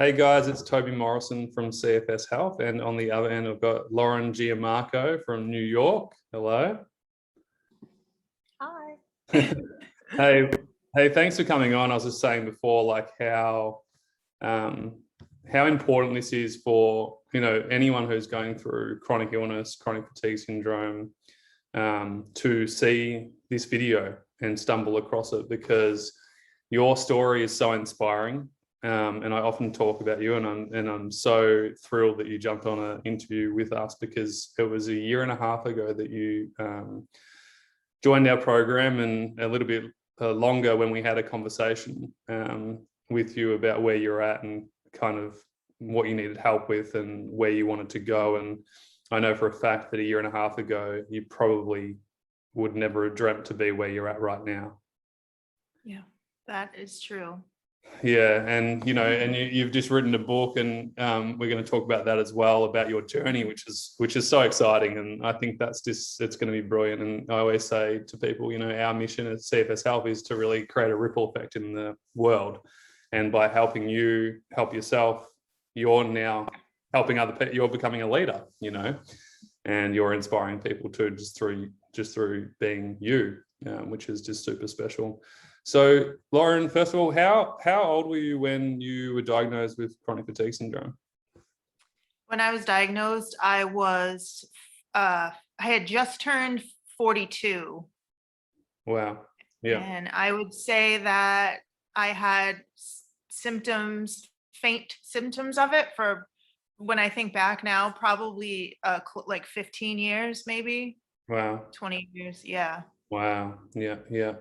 Hey guys, it's Toby Morrison from Cfs Help, and on the other end, I've got Lauren Giammarco from New York. Hello. Hi. Hey, thanks for coming on. I was just saying before, like how important this is for anyone who's going through chronic illness, chronic fatigue syndrome, to see this video and stumble across it, because your story is so inspiring. And I often talk about you, and I'm so thrilled that you jumped on an interview with us, because it was a year and a half ago that you joined our program, and a little bit longer when we had a conversation with you about where you're at and kind of what you needed help with and where you wanted to go. And I know for a fact that a year and a half ago, you probably would never have dreamt to be where you're at right now. Yeah, that is true. Yeah, and you've just written a book, and we're going to talk about that as well, about your journey, which is so exciting. And I think it's going to be brilliant. And I always say to people, our mission at CFS Help is to really create a ripple effect in the world. And by helping you help yourself, you're now helping other people. You're becoming a leader, and you're inspiring people too, just through being you, which is just super special. So, Lauren, first of all, how old were you when you were diagnosed with chronic fatigue syndrome? When I was diagnosed, I had just turned 42. Wow. Yeah. And I would say that I had faint symptoms of it for, when I think back now, probably like 15 years, maybe. Wow. 20 years. Yeah. Wow. Yeah. Yeah.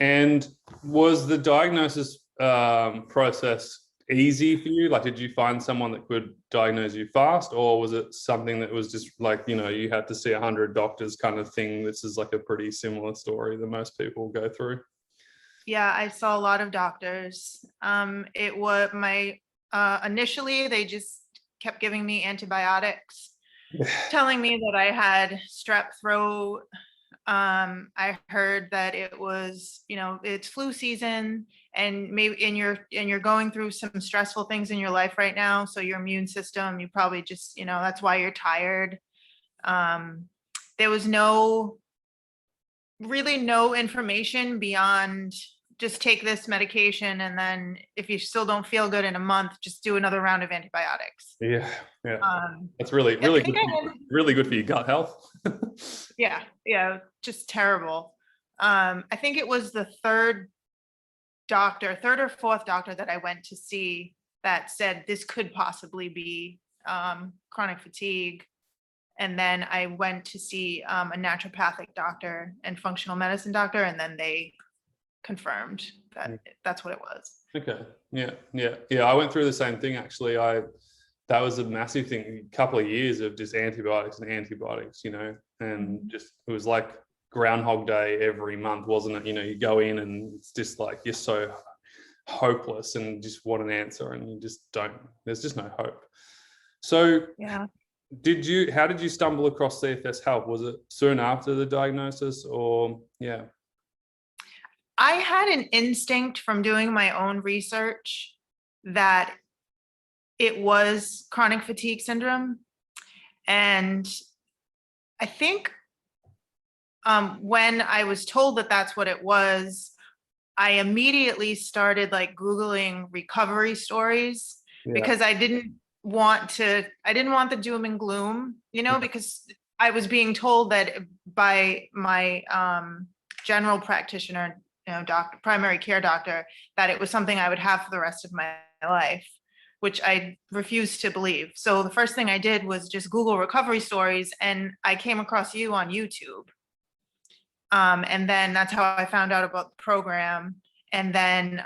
And was the diagnosis process easy for you? Like, did you find someone that could diagnose you fast, or was it something that was just like, you had to see 100 doctors kind of thing? This is like a pretty similar story that most people go through. Yeah, I saw a lot of doctors. It was initially they just kept giving me antibiotics, telling me that I had strep throat. I heard that it was, it's flu season, and maybe you're going through some stressful things in your life right now. So your immune system, you probably just, that's why you're tired. There was really no information beyond just take this medication, and then if you still don't feel good in a month, just do another round of antibiotics. Yeah. That's really good. Really good for your gut health. Yeah, just terrible. I think it was the third or fourth doctor that I went to see that said this could possibly be chronic fatigue. And then I went to see a naturopathic doctor and functional medicine doctor, and then they confirmed that that's what it was. Okay. Yeah. I went through the same thing, actually. That was a massive thing, a couple of years of just antibiotics, and just, it was like Groundhog Day every month, wasn't it? You go in and it's just like, you're so hopeless and just want an answer, and you just don't, there's just no hope. So yeah. How did you stumble across CFS Help? Was it soon after the diagnosis, or yeah? I had an instinct from doing my own research that it was chronic fatigue syndrome. And I think when I was told that that's what it was, I immediately started like Googling recovery stories, because I didn't want the doom and gloom, because I was being told that by my general practitioner, primary care doctor, that it was something I would have for the rest of my life, which I refused to believe. So the first thing I did was just Google recovery stories, and I came across you on YouTube. And then that's how I found out about the program. And then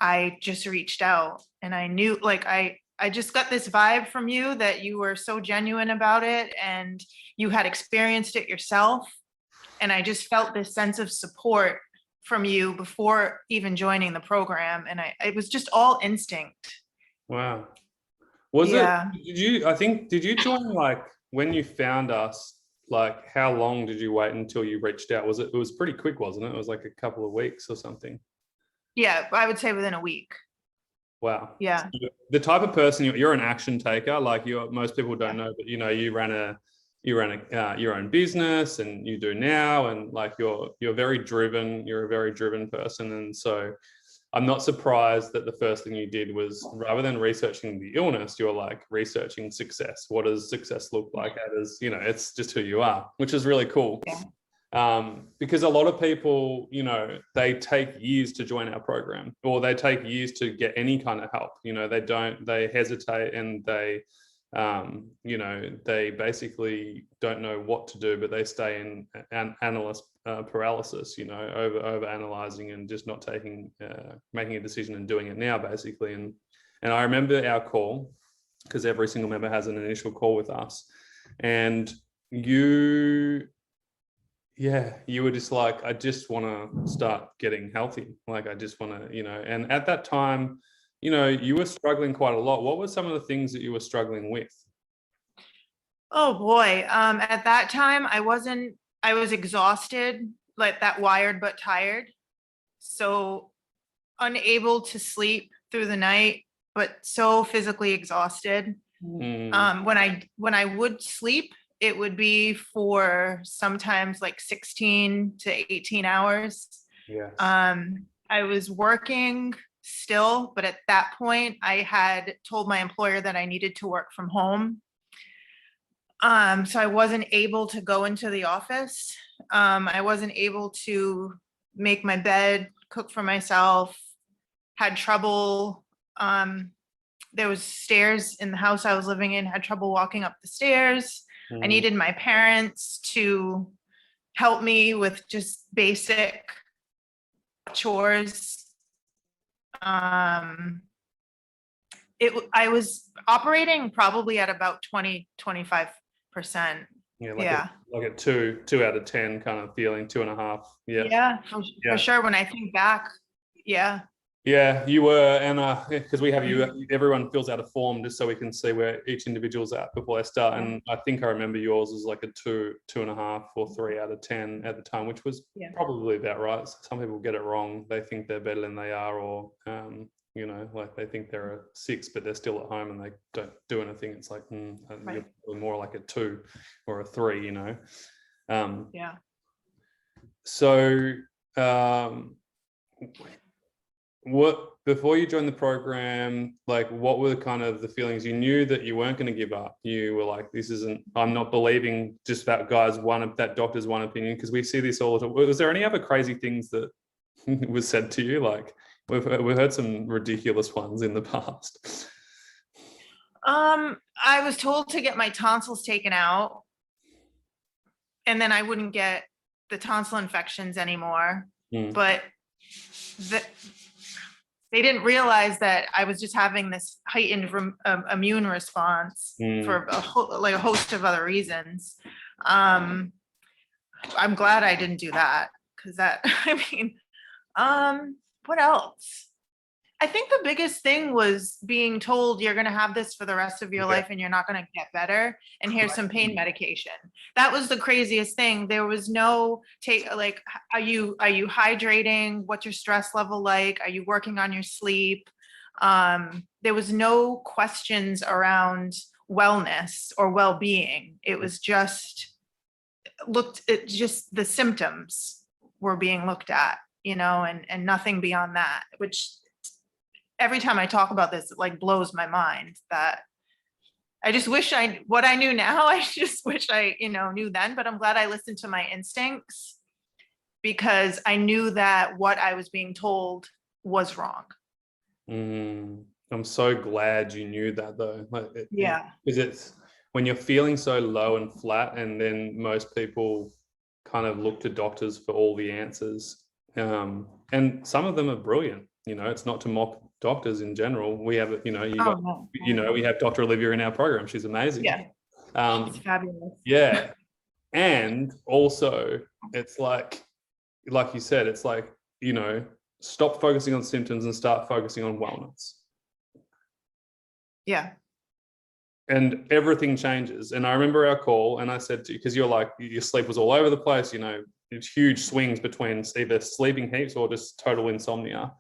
I just reached out, and I knew, like, I just got this vibe from you that you were so genuine about it, and you had experienced it yourself. And I just felt this sense of support from you before even joining the program. And it was just all instinct. Wow. Did you join, like, when you found us, like, how long did you wait until you reached out? It was pretty quick, wasn't it? It was like a couple of weeks or something. Yeah, I would say within a week. Wow. Yeah. So the type of person you're an action taker. Like most people don't know, but you ran your own business, and you do now, and like you're very driven. You're a very driven person, and so I'm not surprised that the first thing you did was, rather than researching the illness, you're like researching success. What does success look like? It's just who you are, which is really cool. Yeah. Because a lot of people, they take years to join our program, or they take years to get any kind of help. They hesitate, and they basically don't know what to do, but they stay in analyst paralysis, over analyzing and just not making a decision and doing it now, basically. And I remember our call, because every single member has an initial call with us, and you were just like, I just want to start getting healthy. Like, I just want to, and at that time, you were struggling quite a lot. What were some of the things that you were struggling with? Oh boy. At that time, I was exhausted, like that, wired but tired. So unable to sleep through the night, but so physically exhausted. When I would sleep, it would be for sometimes like 16 to 18 hours. Yes. I was working still, but at that point I had told my employer that I needed to work from home. So I wasn't able to go into the office. I wasn't able to make my bed, cook for myself, had trouble. There was stairs in the house I was living in, had trouble walking up the stairs. I needed my parents to help me with just basic chores. I was operating probably at about 20-25%. Yeah, like a 2 out of 10 kind of feeling, 2.5. Yeah, for sure. When I think back, yeah. Yeah, you were, and because we have everyone fills out a form just so we can see where each individual's at before they start. And I think I remember yours was like a 2.5 or 3 out of 10 at the time, which was probably about right. Some people get it wrong; they think they're better than they are, or like they think they're a 6, but they're still at home and they don't do anything. It's like you're more like a 2 or a 3, Yeah. So. What, before you joined the program, like what were kind of the feelings? You knew that you weren't going to give up. You were like, I'm not believing just that that doctor's one opinion, because we see this all the time. Was there any other crazy things that was said to you? Like we've heard some ridiculous ones in the past. I was told to get my tonsils taken out, and then I wouldn't get the tonsil infections anymore. But they didn't realize that I was just having this heightened immune response for a host of other reasons. I'm glad I didn't do that, because what else? I think the biggest thing was being told you're going to have this for the rest of your life and you're not going to get better. And here's some pain medication. That was the craziest thing. There was no are you hydrating? What's your stress level like? Are you working on your sleep? There was no questions around wellness or well-being. It was just the symptoms were being looked at, and nothing beyond that, which every time I talk about this, it like blows my mind. That I just wish what I knew now, I just wish I, knew then, but I'm glad I listened to my instincts, because I knew that what I was being told was wrong. I'm so glad you knew that, though. Yeah. Because it's when you're feeling so low and flat, and then most people kind of look to doctors for all the answers. And some of them are brilliant. It's not to mock doctors in general. We have, we have Dr. Olivia in our program. She's amazing. Yeah. She's fabulous. Yeah. And also it's like you said, it's like, stop focusing on symptoms and start focusing on wellness. Yeah. And everything changes. And I remember our call, and I said to you, because you're like, your sleep was all over the place, it's huge swings between either sleeping heaps or just total insomnia.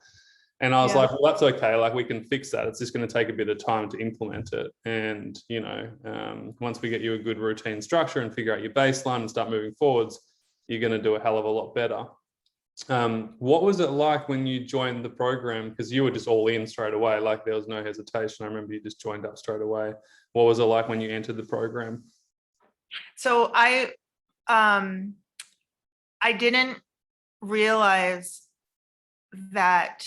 And I was Yeah. like, well, that's okay. Like, we can fix that. It's just going to take a bit of time to implement it. And, once we get you a good routine structure and figure out your baseline and start moving forwards, you're going to do a hell of a lot better. What was it like when you joined the program? Because you were just all in straight away. Like, there was no hesitation. I remember you just joined up straight away. What was it like when you entered the program? So I didn't realize that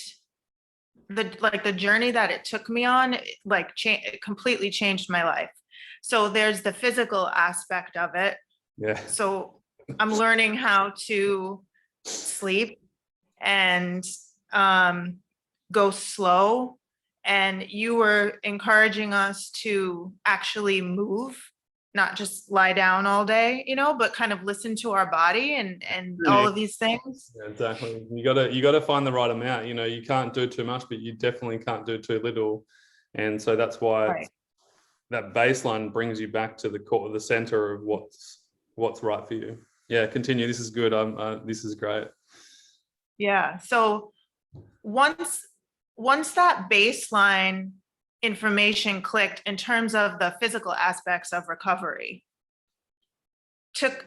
the journey that it took me on, it completely changed my life. So there's the physical aspect of it. Yeah. So I'm learning how to sleep and go slow. And you were encouraging us to actually move, not just lie down all day, but kind of listen to our body and all of these things. Yeah, exactly. You gotta find the right amount. You can't do too much, but you definitely can't do too little. And so that's why Right. that baseline brings you back to the core, the center of what's right for you. Yeah, continue. This is good. This is great. Yeah. So once that baseline information clicked in terms of the physical aspects of recovery,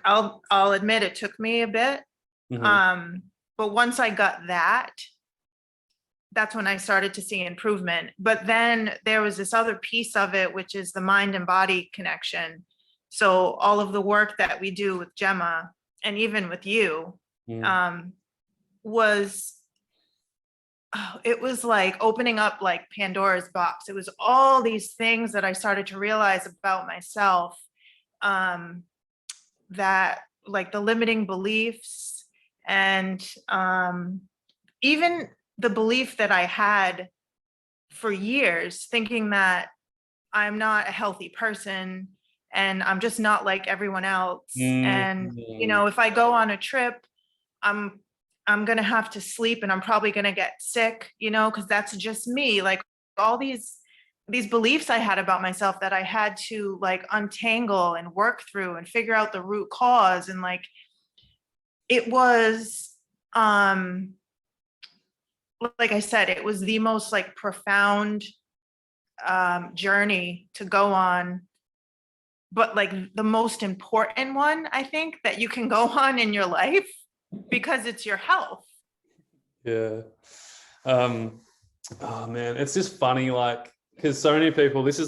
I'll admit it took me a bit. Mm-hmm. But once I got that's when I started to see improvement. But then there was this other piece of it, which is the mind and body connection. So all of the work that we do with Gemma and even with you, it was like opening up like Pandora's box. It was all these things that I started to realize about myself, that like the limiting beliefs and even the belief that I had for years, thinking that I'm not a healthy person and I'm just not like everyone else. And, if I go on a trip, I'm going to have to sleep and I'm probably going to get sick, because that's just me. Like all these beliefs I had about myself that I had to like untangle and work through and figure out the root cause. And like, it was, like I said, it was the most like profound journey to go on, but like the most important one, I think, that you can go on in your life because it's your health. Yeah. Oh man, it's just funny, like, because so many people, it's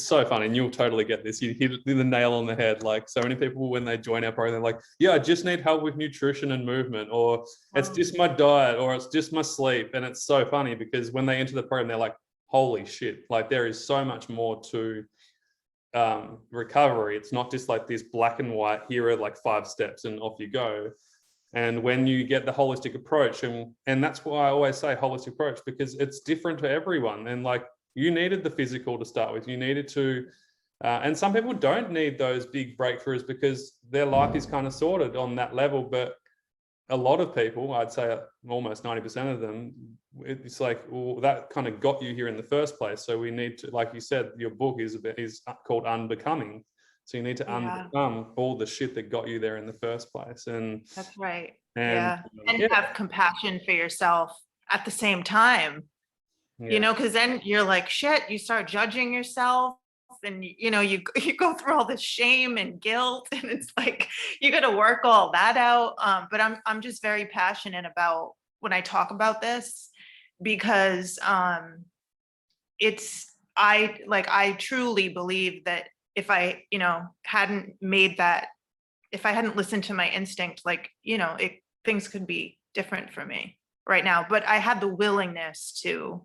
so funny, and you'll totally get this. You hit the nail on the head. Like, so many people, when they join our program, they're like, yeah, I just need help with nutrition and movement, or it's just my diet, or it's just my sleep. And it's so funny because when they enter the program, they're like, holy shit, like there is so much more to recovery. It's not just like this black and white, here are like 5 steps and off you go. And when you get the holistic approach, and that's why I always say holistic approach, because it's different to everyone. And like, you needed the physical to start with, you needed to, and some people don't need those big breakthroughs because their life is kind of sorted on that level. But a lot of people, I'd say almost 90% of them, it's like, well, that kind of got you here in the first place. So we need to, like you said, your book is called Unbecoming. So you need to unbecome all the shit that got you there in the first place. And that's right. And have compassion for yourself at the same time, because then you're like, shit, you start judging yourself and, you go through all this shame and guilt and it's like, you got to work all that out. But I'm just very passionate about when I talk about this because I truly believe that if I, hadn't if I hadn't listened to my instinct, things could be different for me right now, but I had the willingness to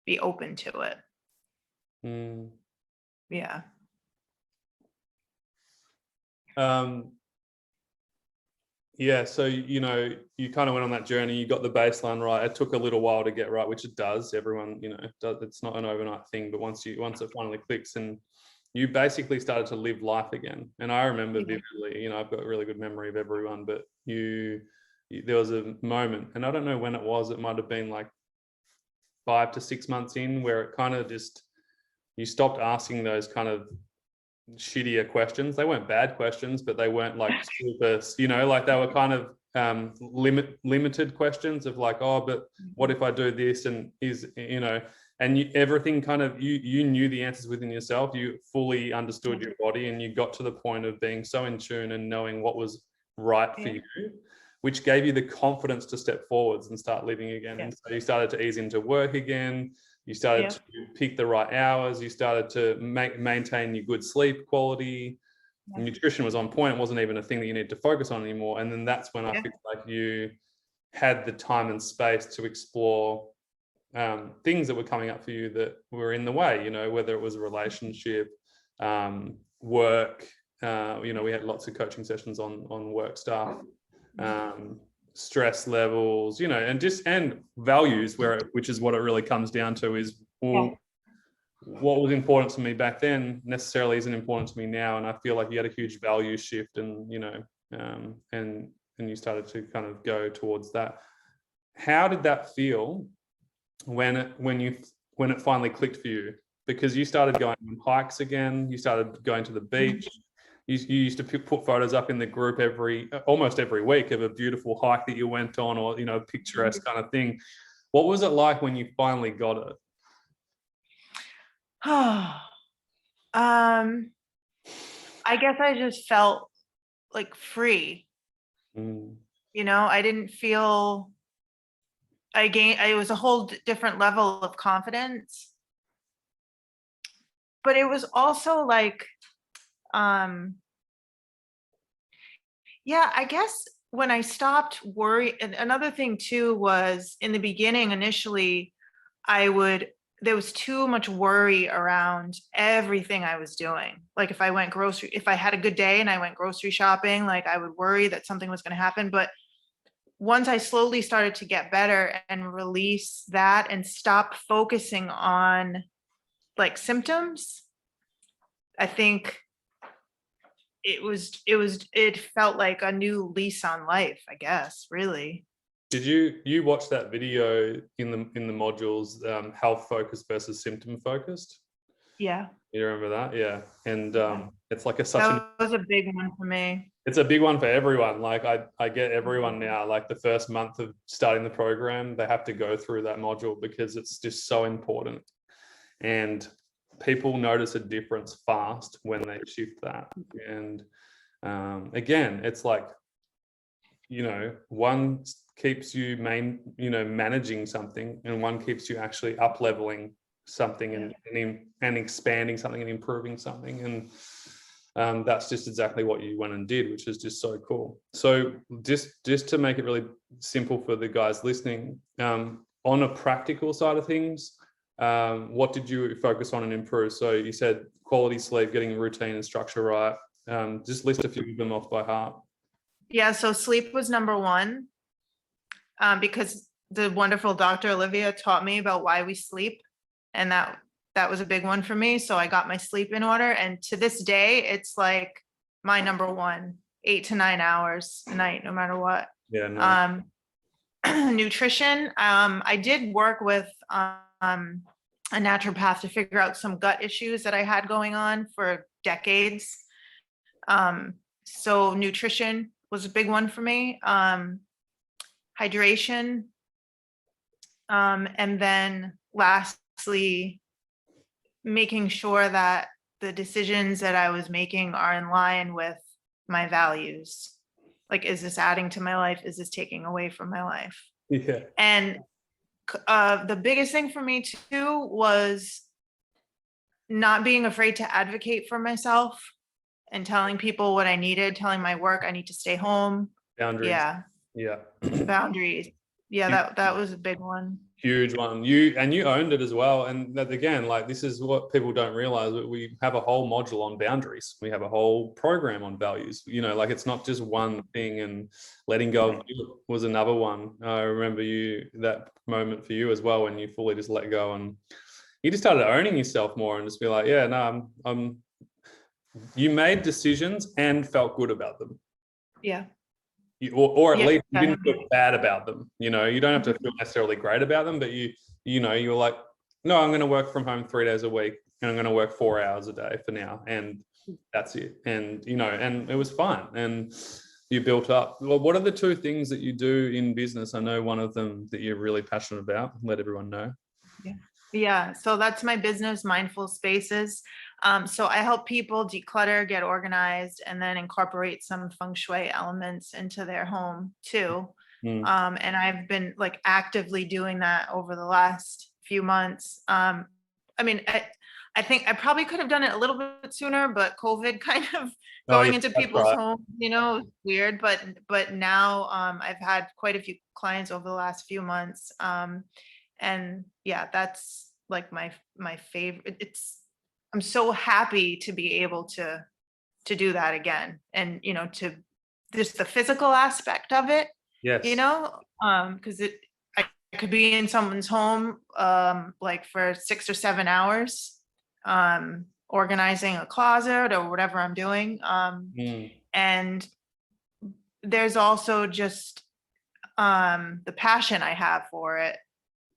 be open to it. Yeah. Yeah, so you kind of went on that journey, you got the baseline right. It took a little while to get right, which it does. Everyone, it's not an overnight thing, but once it finally clicks, and you basically started to live life again. And I remember vividly, I've got a really good memory of everyone, but there was a moment, and I don't know when it was, it might have been like 5 to 6 months in, where it kind of just, you stopped asking those kind of shittier questions. They weren't bad questions, but they weren't like super, like they were kind of limited questions of like, oh, but what if I do this, and and everything kind of, you knew the answers within yourself. You fully understood your body, and you got to the point of being so in tune and knowing what was right for you, which gave you the confidence to step forwards and start living again. And so you started to ease into work again. You started to pick the right hours. You started to maintain your good sleep quality. Nutrition was on point. It wasn't even a thing that you need to focus on anymore. And then that's when I feel like you had the time and space to explore things that were coming up for you that were in the way, whether it was a relationship, work, we had lots of coaching sessions on work stuff, stress levels, and values, which is what it really comes down to, is, what was important to me back then necessarily isn't important to me now. And I feel like you had a huge value shift, and and you started to kind of go towards that. How did that feel when it finally clicked for you? Because you started going on hikes again, you started going to the beach. You used to put photos up in the group almost every week of a beautiful hike that you went on, or picturesque kind of thing. What was it like when you finally got it? I guess I just felt like free. I didn't feel, it was a whole different level of confidence. But it was also like, I guess when I stopped worrying, and another thing too was, in the beginning, initially, there was too much worry around everything I was doing. Like if I had a good day and I went grocery shopping, like I would worry that something was going to happen. But once I slowly started to get better and release that and stop focusing on like symptoms, I think it felt like a new lease on life, I guess, really. Did you watch that video in the modules, health focused versus symptom focused? Yeah. You remember that? Yeah. And it's like that was a big one for me. It's a big one for everyone. Like I get everyone now, like the first month of starting the program, they have to go through that module because it's just so important. And people notice a difference fast when they shift that. And again, it's like, one keeps you managing something, and one keeps you actually up leveling something and expanding something and improving something. And that's just exactly what you went and did, which is just so cool. So just to make it really simple for the guys listening, on a practical side of things, what did you focus on and improve? So you said quality sleep, getting routine and structure right. Just list a few of them off by heart. Yeah, so sleep was number one, because the wonderful Dr. Olivia taught me about why we sleep, and that was a big one for me. So I got my sleep in order, and to this day, it's like my number one, 8 to 9 hours a night, no matter what. Yeah. No. Nutrition. I did work with a naturopath to figure out some gut issues that I had going on for decades. So nutrition was a big one for me. Hydration. And then lastly, making sure that the decisions that I was making are in line with my values. Like, is this adding to my life? Is this taking away from my life? Yeah. And the biggest thing for me too was not being afraid to advocate for myself and telling people what I needed, telling my work I need to stay home. Boundaries. Yeah. Boundaries. Yeah, that was a big one. Huge one. You owned it as well. And that, again, like, this is what people don't realize. We have a whole module on boundaries. We have a whole program on values. Like, it's not just one thing. And letting go of guilt was another one. I remember that moment for you as well, when you fully just let go and you just started owning yourself more and just be like, yeah, no, you made decisions and felt good about them. Yeah. Or at least you didn't feel bad about them. You don't have to feel necessarily great about them, but you were like, no, I'm going to work from home 3 days a week, and I'm going to work 4 hours a day for now, and that's it. And and it was fun. And you built up. Well, what are the two things that you do in business? I know one of them that you're really passionate about. Let everyone know. Yeah, so that's my business, Mindful Spaces. So I help people declutter, get organized, and then incorporate some feng shui elements into their home too. And I've been like actively doing that over the last few months. I mean, I think I probably could have done it a little bit sooner, but COVID kind of going into people's homes, you know, weird. But now I've had quite a few clients over the last few months. And yeah, that's like my favorite. I'm so happy to be able to do that again. And, you know, to just the physical aspect of it, Yes. you know, because I could be in someone's home like for 6 or 7 hours, organizing a closet or whatever I'm doing. And there's also just the passion I have for it,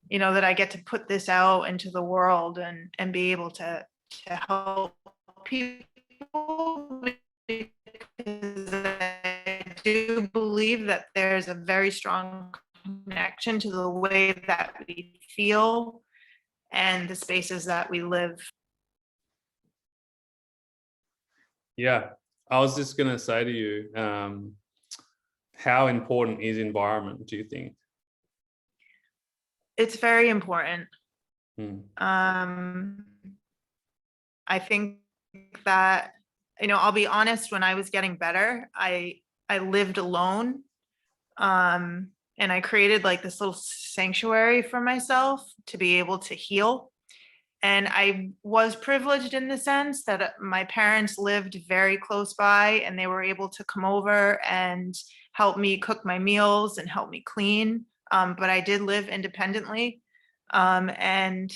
you know, that I get to put this out into the world and be able to help people, because I do believe that there's a very strong connection to the way that we feel and the spaces that we live. Yeah, I was just going to say to you, how important is environment, do you think? It's very important. I think that, you know, I'll be honest, when I was getting better, I lived alone. And I created like this little sanctuary for myself to be able to heal. And I was privileged in the sense that my parents lived very close by and they were able to come over and help me cook my meals and help me clean. But I did live independently. And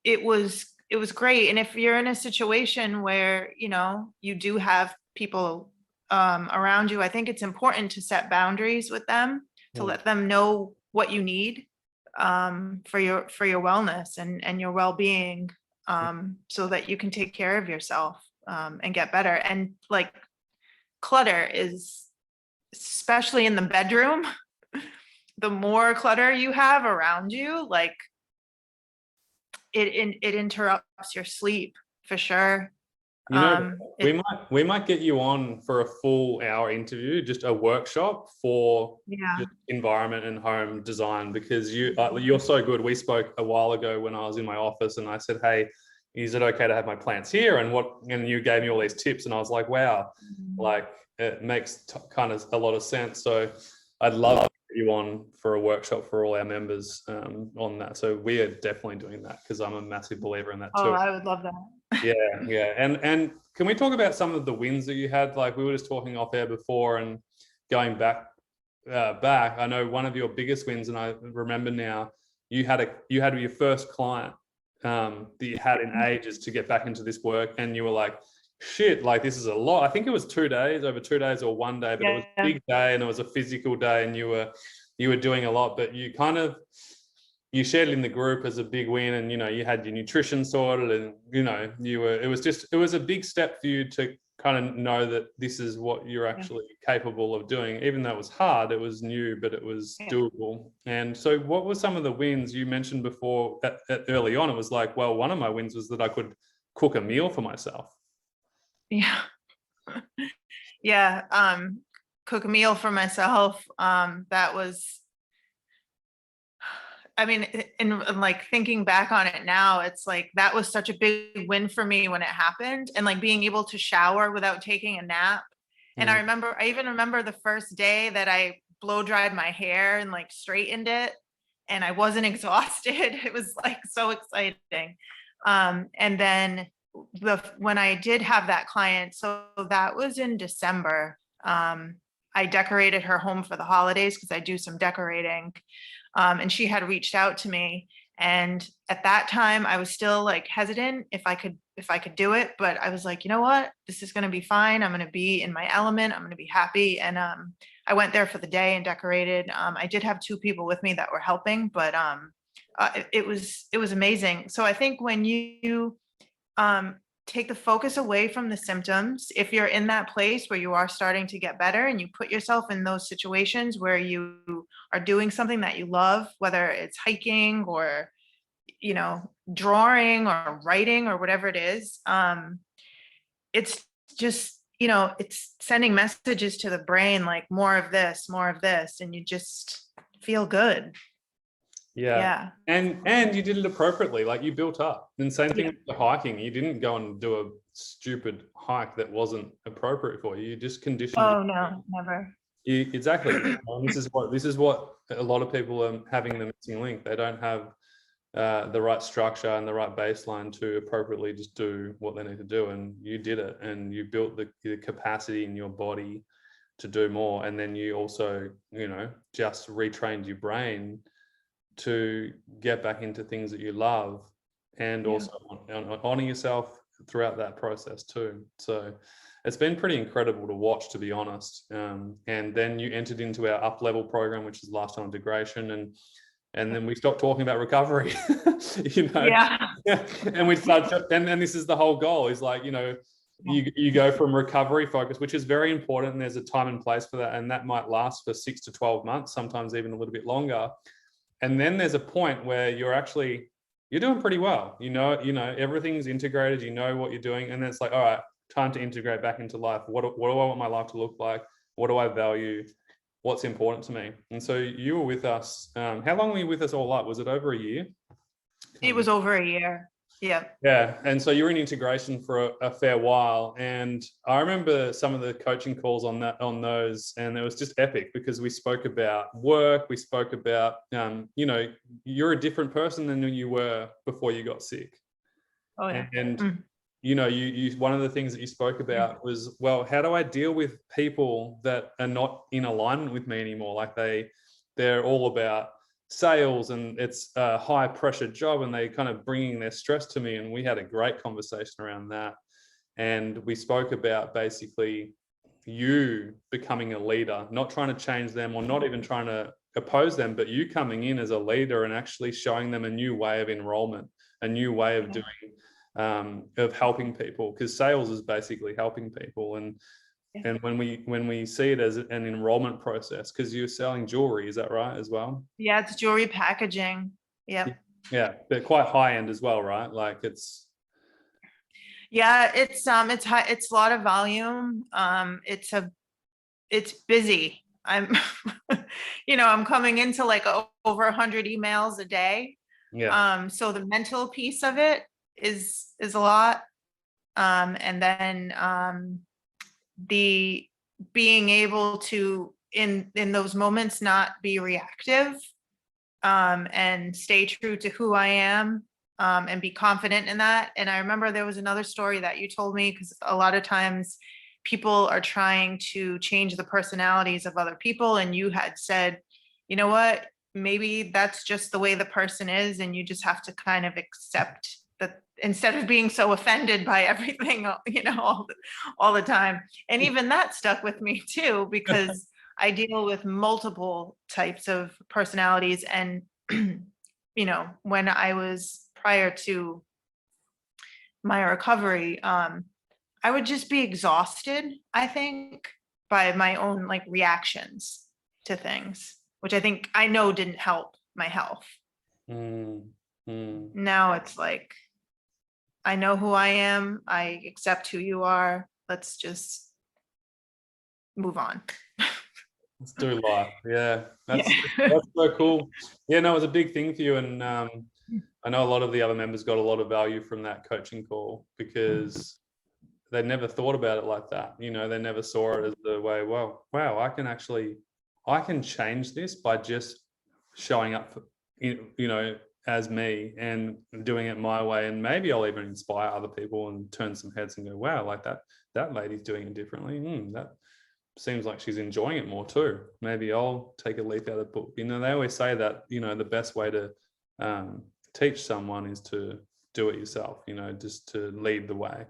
it was great. And if you're in a situation where, you know, you do have people around you, I think it's important to set boundaries with them, to let them know what you need for your wellness and your well-being, so that you can take care of yourself and get better. And like clutter is, especially in the bedroom, the more clutter you have around you, like it interrupts your sleep for sure. You know, we might get you on for a full hour interview, just a workshop for just environment and home design, because you're so good. We spoke a while ago when I was in my office and I said, hey, is it okay to have my plants here? And you gave me all these tips and I was like, wow, like it makes kind of a lot of sense. So I'd love to get you on for a workshop for all our members on that. So we are definitely doing that because I'm a massive believer in that too. Oh, I would love that. Yeah. And can we talk about some of the wins that you had? Like we were just talking off air before and going back, I know one of your biggest wins, and I remember now, you had your first client that you had in ages to get back into this work, and you were like, shit, like this is a lot. I think it was over 2 days or 1 day, but it was a big day and it was a physical day, and you were doing a lot, but you shared it in the group as a big win, and you know you had your nutrition sorted, and you know it was a big step for you to kind of know that this is what you're actually capable of doing. Even though it was hard, it was new, but it was doable. And so what were some of the wins you mentioned before early on? It was like, well, one of my wins was that I could cook a meal for myself. Cook a meal for myself. That was, I mean, and like thinking back on it now, it's like that was such a big win for me when it happened, and like being able to shower without taking a nap. And I even remember the first day that I blow dried my hair and like straightened it, and I wasn't exhausted. It was like so exciting. And then when I did have that client, so that was in December. I decorated her home for the holidays because I do some decorating. And she had reached out to me, and at that time I was still like hesitant if I could do it, but I was like, you know what, this is going to be fine. I'm going to be in my element. I'm going to be happy. And I went there for the day and decorated. I did have 2 people with me that were helping, but it was amazing. So I think when you take the focus away from the symptoms. If you're in that place where you are starting to get better and you put yourself in those situations where you are doing something that you love, whether it's hiking or, drawing or writing or whatever it is, it's just, it's sending messages to the brain, like more of this, and you just feel good. Yeah. And you did it appropriately, like you built up. And same thing with the hiking. You didn't go and do a stupid hike that wasn't appropriate for you. You just conditioned. Oh no, never. Exactly. This is what a lot of people are having the missing link. They don't have the right structure and the right baseline to appropriately just do what they need to do. And you did it, and you built the capacity in your body to do more. And then you also, just retrained your brain to get back into things that you love, and also honor yourself throughout that process too. So it's been pretty incredible to watch, to be honest. And then you entered into our up level program, which is lifestyle integration, and then we stopped talking about recovery. And we started, and this is the whole goal, is like, you go from recovery focus, which is very important, and there's a time and place for that, and that might last for 6 to 12 months, sometimes even a little bit longer. And then there's a point where you're doing pretty well. Everything's integrated, you know what you're doing. And then it's like, all right, time to integrate back into life. What do I want my life to look like? What do I value? What's important to me? And so you were with us. How long were you with us all up? Was it over a year? It was over a year. Yeah. Yeah. And so you were in integration for a fair while. And I remember some of the coaching calls on those, and it was just epic, because we spoke about work. We spoke about, you're a different person than you were before you got sick. Oh, yeah. And you one of the things that you spoke about was, well, how do I deal with people that are not in alignment with me anymore? Like they're all about sales, and it's a high pressure job, and they kind of bringing their stress to me. And we had a great conversation around that. And we spoke about basically you becoming a leader, not trying to change them or not even trying to oppose them, but you coming in as a leader and actually showing them a new way of enrollment, a new way of doing, of helping people, because sales is basically helping people. And when we see it as an enrollment process, because you're selling jewelry, is that right as well? Yeah, it's jewelry packaging. Yeah. Yeah, but quite high end as well, right? Like it's. Yeah, it's high, it's a lot of volume. It's busy. I'm, I'm coming into like over 100 emails a day. Yeah. So the mental piece of it is a lot. And then the being able to in those moments not be reactive, and stay true to who I am, and be confident in that. And I remember there was another story that you told me, because a lot of times people are trying to change the personalities of other people, and you had said, you know what, maybe that's just the way the person is, and you just have to kind of accept that, instead of being so offended by everything, all the time. And even that stuck with me too, because I deal with multiple types of personalities. And, when I was prior to my recovery, I would just be exhausted, I think, by my own like reactions to things, which I know didn't help my health. Now it's like, I know who I am. I accept who you are. Let's just move on. Let's do life. Yeah, that's so cool. Yeah, no, it was a big thing for you. And I know a lot of the other members got a lot of value from that coaching call, because they never thought about it like that. They never saw it as the way, well, wow, I can change this by just showing up, as me and doing it my way. And maybe I'll even inspire other people and turn some heads and go, wow, like that lady's doing it differently. That seems like she's enjoying it more too. Maybe I'll take a leaf out of the book. They always say that, the best way to teach someone is to do it yourself, just to lead the way.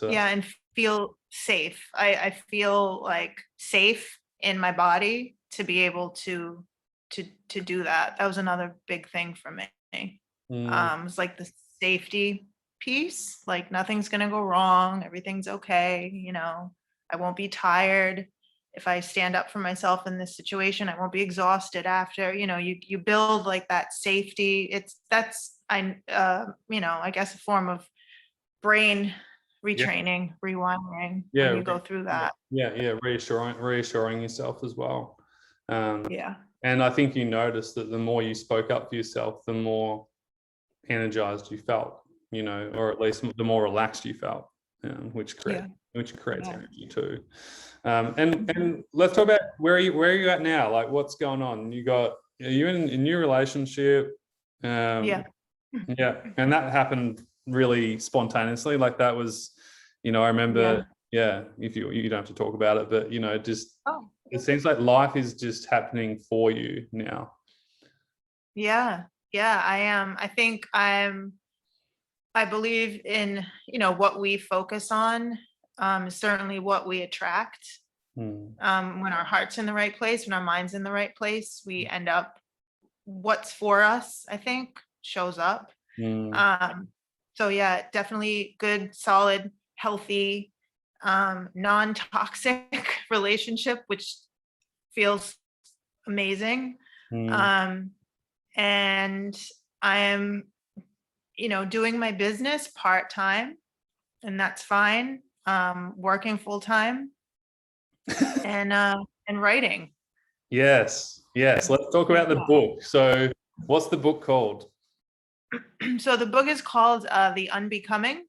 Yeah, and feel safe. I feel like safe in my body to be able to do that. That was another big thing for me. It was like the safety peace, like nothing's going to go wrong. Everything's okay. I won't be tired. If I stand up for myself in this situation, I won't be exhausted after. You build like that safety. I guess a form of brain retraining, rewiring when you go through that. Yeah. Reassuring yourself as well. Yeah. And I think you noticed that the more you spoke up for yourself, the more energized you felt, or at least the more relaxed you felt, which creates energy too. And let's talk about where are you at now? Like, what's going on? Are you in a new relationship? Yeah. And that happened really spontaneously. Like that was, I remember, if you don't have to talk about it, but it seems like life is just happening for you now. Yeah, I am. I think I believe in, what we focus on, certainly what we attract. When our heart's in the right place, when our mind's in the right place, we end up, what's for us, I think, shows up. So yeah, definitely good, solid, healthy, non-toxic relationship, which feels amazing. And I am, doing my business part-time, and that's fine. Working full-time and writing. Yes. Let's talk about the book. So what's the book called? So the book is called The Unbecoming.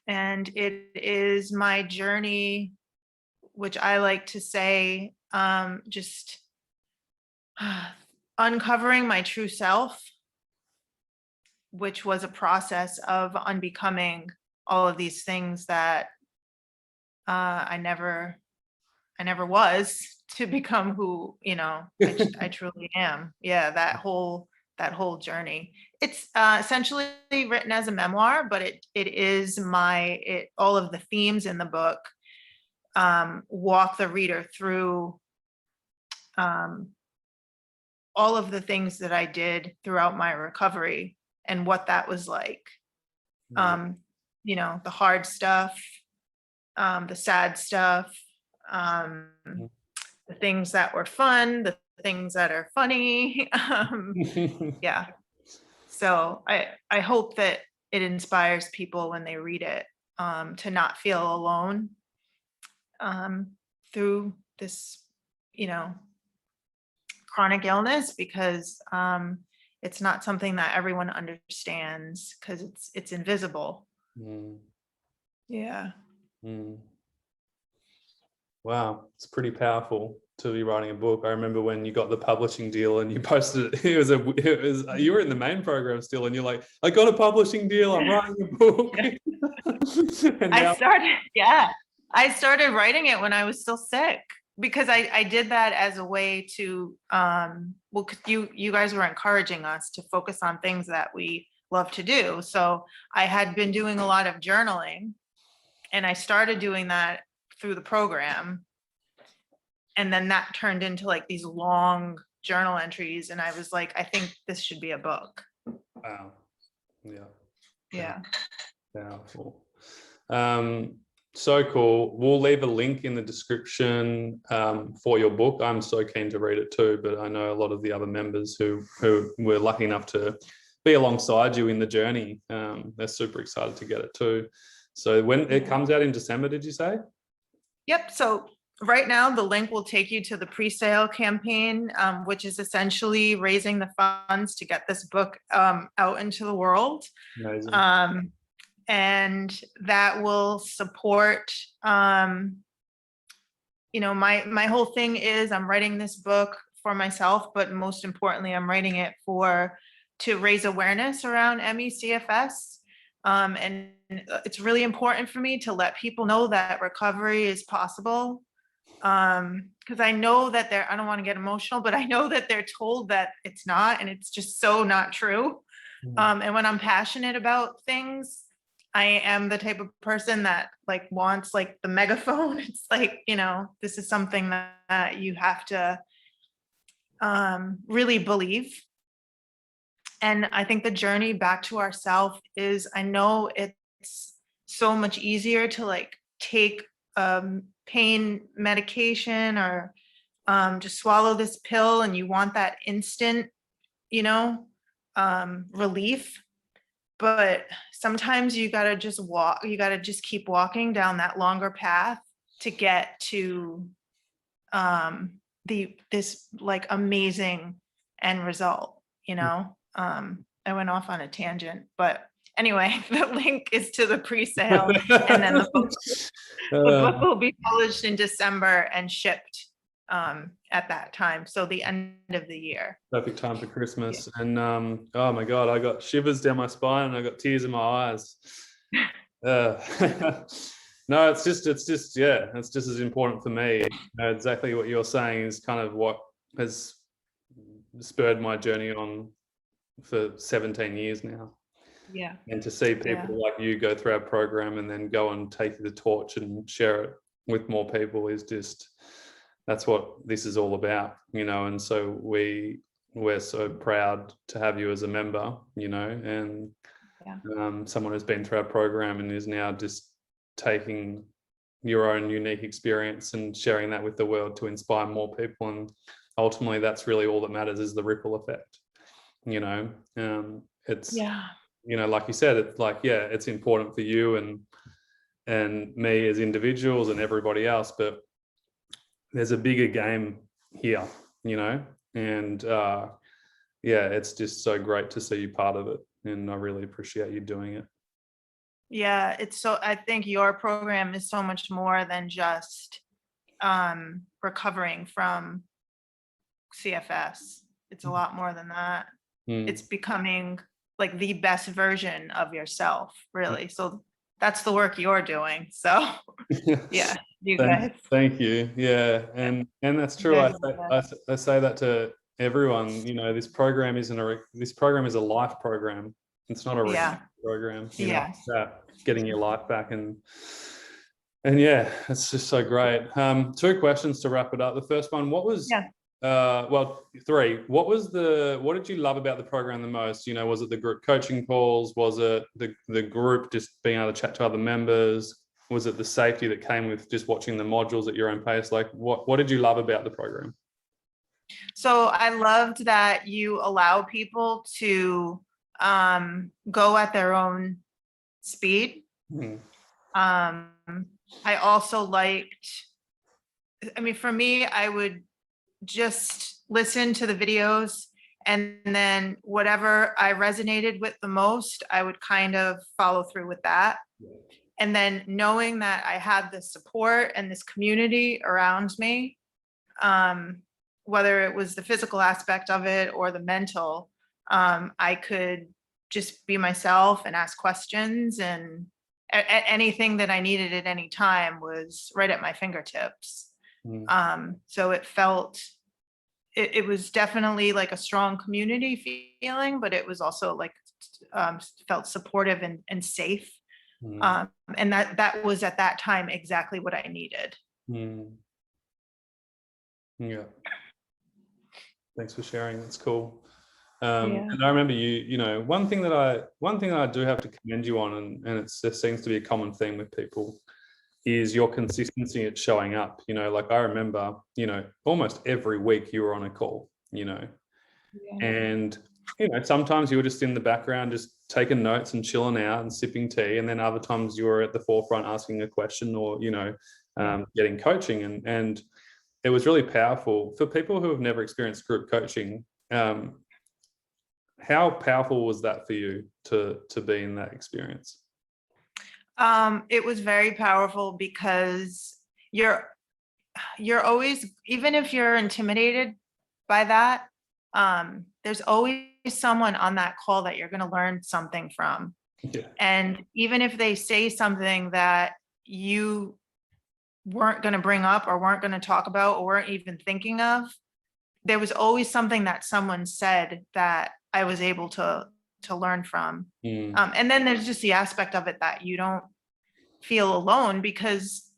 And it is my journey, which I like to say, just uncovering my true self, which was a process of unbecoming all of these things that I never was, to become who I truly am. Yeah, that whole journey. It's essentially written as a memoir, but it is all of the themes in the book walk the reader through all of the things that I did throughout my recovery and what that was like. The hard stuff, the sad stuff, the things that were fun, the things that are funny. Yeah. So I hope that it inspires people when they read it, to not feel alone through this, chronic illness, because it's not something that everyone understands, because it's invisible. Yeah. Wow, it's pretty powerful to be writing a book. I remember when you got the publishing deal and you posted it. You were in the main program still, and you're like, I got a publishing deal. I'm writing a book. I started writing it when I was still sick, because I did that as a way to, because you guys were encouraging us to focus on things that we love to do. So I had been doing a lot of journaling, and I started doing that through the program. And then that turned into like these long journal entries. And I was like, I think this should be a book. Wow. Yeah. Powerful. So cool. We'll leave a link in the description for your book. I'm so keen to read it too, but I know a lot of the other members who were lucky enough to be alongside you in the journey, they're super excited to get it too. So when it comes out in December, did you say? Yep. So right now, the link will take you to the pre-sale campaign, which is essentially raising the funds to get this book out into the world. Amazing. And that will support, my whole thing is I'm writing this book for myself, but most importantly, I'm writing it to raise awareness around ME/CFS. And it's really important for me to let people know that recovery is possible. Because I know that I don't want to get emotional, but I know that they're told that it's not, and it's just so not true. And when I'm passionate about things, I am the type of person that like wants like the megaphone. It's like, this is something that you have to really believe. And I think the journey back to ourself is, I know it's so much easier to like take pain medication or just swallow this pill and you want that instant, relief. But sometimes you gotta just walk, you gotta just keep walking down that longer path to get to this like amazing end result, I went off on a tangent, but anyway, the link is to the pre-sale, and then the book will be published in December and shipped at that time, so the end of the year. Perfect time for Christmas. Yeah. And oh my God, I got shivers down my spine and I got tears in my eyes. No, it's just as important for me. Exactly what you're saying is kind of what has spurred my journey on for 17 years now. Yeah. And to see people like you go through our program and then go and take the torch and share it with more people is just, that's what this is all about, and so we're so proud to have you as a member, and someone who's been through our program and is now just taking your own unique experience and sharing that with the world to inspire more people. And ultimately that's really all that matters, is the ripple effect. It's like you said, it's like, it's important for you and me as individuals and everybody else, but there's a bigger game here, and it's just so great to see you part of it, and I really appreciate you doing it. Yeah, I think your program is so much more than just recovering from CFS. It's a lot more than that. It's becoming like the best version of yourself, really. So that's the work you're doing. So yeah, you guys. Thank you. Yeah, and that's true. I say that to everyone. This program is a life program. It's not a rehab program. It's about getting your life back, and it's just so great. 2 questions to wrap it up. The first one, what was 3. What did you love about the program the most? Was it the group coaching calls? Was it the group just being able to chat to other members? Was it the safety that came with just watching the modules at your own pace? Like, what did you love about the program? So I loved that you allow people to go at their own speed. I also liked, for me, I would just listen to the videos, and then whatever I resonated with the most, I would kind of follow through with that. And then knowing that I had the support and this community around me, whether it was the physical aspect of it or the mental, I could just be myself and ask questions, and anything that I needed at any time was right at my fingertips. So it was definitely like a strong community feeling, but it was also like felt supportive and safe. And that was at that time exactly what I needed. Yeah. Thanks for sharing. That's cool. And I remember one thing that I do have to commend you on, and there seems to be a common theme with people, is your consistency at showing up. Like I remember, almost every week you were on a call, and sometimes you were just in the background, just taking notes and chilling out and sipping tea. And then other times you were at the forefront asking a question or, getting coaching. And it was really powerful for people who have never experienced group coaching. How powerful was that for you to be in that experience? It was very powerful because you're always, even if you're intimidated by that, there's always someone on that call that you're going to learn something from. And even if they say something that you weren't going to bring up or weren't going to talk about or weren't even thinking of, there was always something that someone said that I was able to learn from. And then there's just the aspect of it that you don't feel alone, because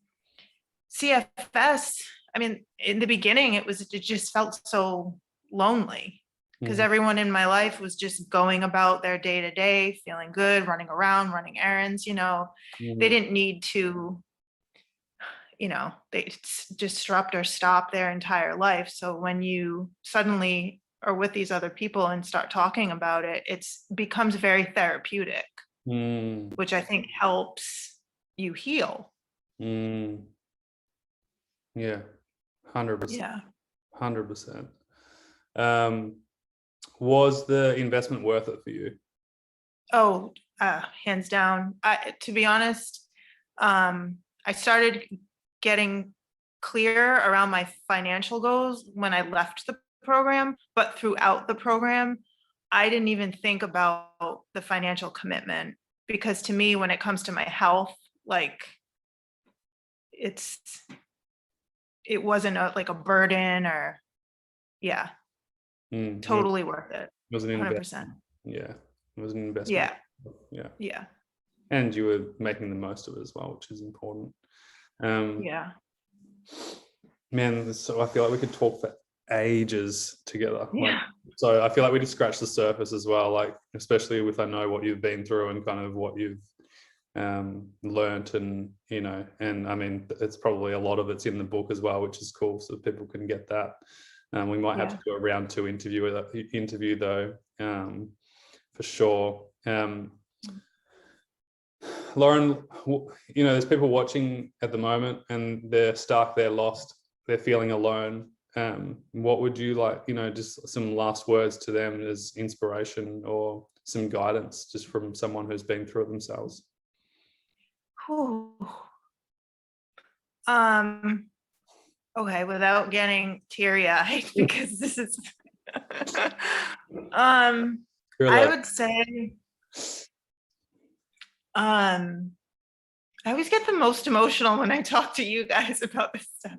CFS, in the beginning, it just felt so lonely. because everyone in my life was just going about their day to day, feeling good, running around, running errands, you know, they didn't need to, you know, they disrupt or stop their entire life. So when you suddenly are with these other people and start talking about it, it's becomes very therapeutic, which I think helps you heal. Yeah, 100%. Yeah. 100%. Was the investment worth it for you? Oh, hands down. To be honest, I started getting clear around my financial goals when I left the program, but throughout the program, I didn't even think about the financial commitment, because to me, when it comes to my health, like it wasn't like a burden, or totally worth it. It was an 100%. investment. Yeah, it was an investment. Yeah. And you were making the most of it as well, which is important. Yeah. Man, so I feel like we could talk for ages together. Yeah. So I feel like we just scratched the surface as well, like especially with, I know what you've been through and kind of what you've learnt, and you know, and I mean, it's probably a lot of it's in the book as well, which is cool, so people can get that. We might have to do a round 2 interview though, for sure. Lauren, you know, there's people watching at the moment and they're stuck, they're lost, they're feeling alone. What would you like, you know, just some last words to them as inspiration or some guidance just from someone who's been through it themselves? Okay, without getting teary-eyed, because this is I would say I always get the most emotional when I talk to you guys about this stuff.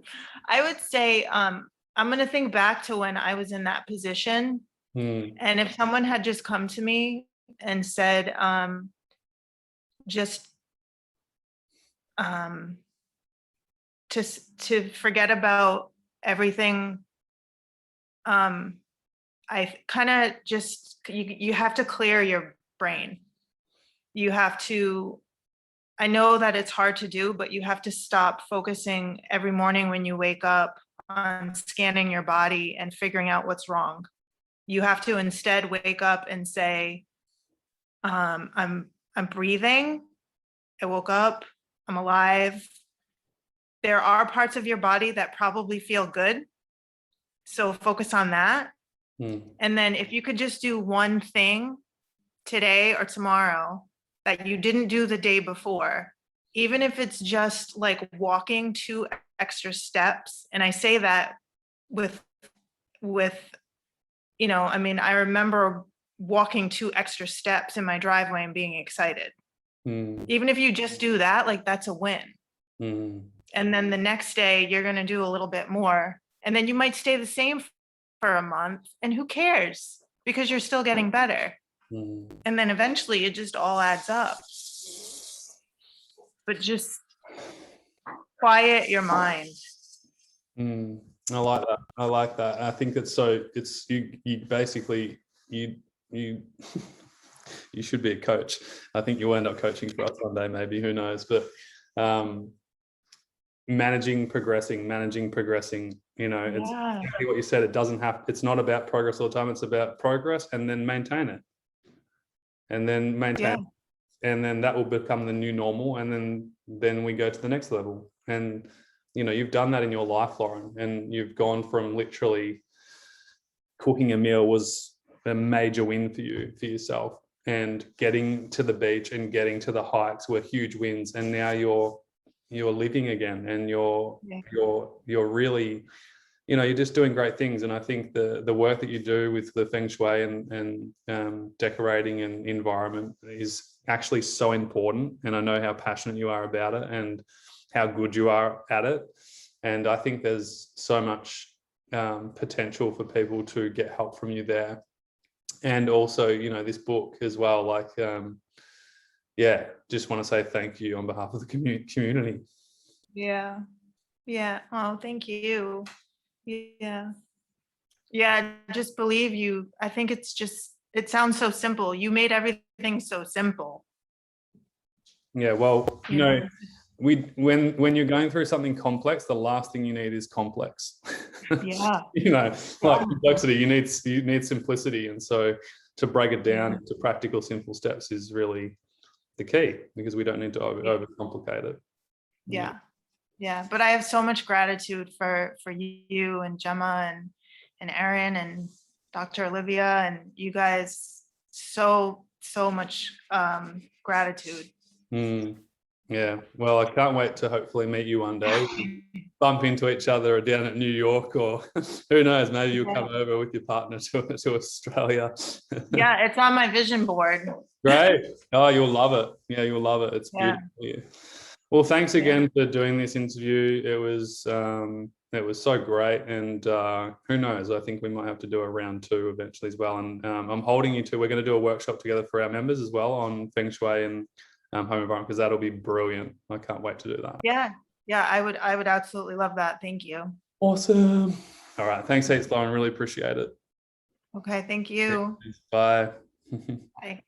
I would say I'm going to think back to when I was in that position, and if someone had just come to me and said just to forget about everything, I kind of just, you have to clear your brain. You have to, I know that it's hard to do, but you have to stop focusing every morning when you wake up on scanning your body and figuring out what's wrong. You have to instead wake up and say, I'm breathing. I woke up. I'm alive. There are parts of your body that probably feel good, so focus on that. And then if you could just do one thing today or tomorrow that you didn't do the day before, even if it's just like walking 2 extra steps. And I say that with, you know, I mean, I remember walking 2 extra steps in my driveway and being excited. Even if you just do that, like that's a win. And then the next day you're going to do a little bit more, and then you might stay the same for a month, and who cares, because you're still getting better. And then eventually it just all adds up. But just quiet your mind. I like that. I like that. I think it's so, it's you basically, you should be a coach. I think you'll end up coaching for us one day, maybe, who knows, but managing, progressing, you know, it's exactly what you said. It doesn't have, it's not about progress all the time. It's about progress and then maintain it. And then maintain it. And then that will become the new normal. And then we go to the next level. And, you know, you've done that in your life, Lauren, and you've gone from literally cooking a meal was a major win for you, for yourself, and getting to the beach and getting to the hikes were huge wins. And now you're living again, and you're really, you know, you're just doing great things. And I think the work that you do with the feng shui and decorating and environment is actually so important. And I know how passionate you are about it and how good you are at it. And I think there's so much potential for people to get help from you there. And also, you know, this book as well, like, just want to say thank you on behalf of the community. Yeah. Oh, thank you. Yeah. Yeah, just believe you. I think it's just, it sounds so simple. You made everything so simple. Yeah, well, You know? when you're going through something complex, the last thing you need is complex. Yeah. Like complexity, you need simplicity, and so to break it down into practical, simple steps is really the key, because we don't need to overcomplicate it. Yeah. Yeah. But I have so much gratitude for you and Gemma and Erin and Dr. Olivia and you guys. So much gratitude. Yeah, well, I can't wait to hopefully meet you one day. Bump into each other down at New York, or who knows, maybe you'll come over with your partner to Australia. Yeah, it's on my vision board. Great. Oh, you'll love it. Yeah, you'll love it. It's beautiful here. Well, thanks again for doing this interview. It was so great, and who knows? I think we might have to do a round 2 eventually as well. And I'm holding you to. We're going to do a workshop together for our members as well on feng shui and home environment, because that'll be brilliant. I can't wait to do that. Yeah, I would absolutely love that. Thank you. Awesome. All right. Thanks, Lauren. Really appreciate it. Okay, thank you. Bye. Bye.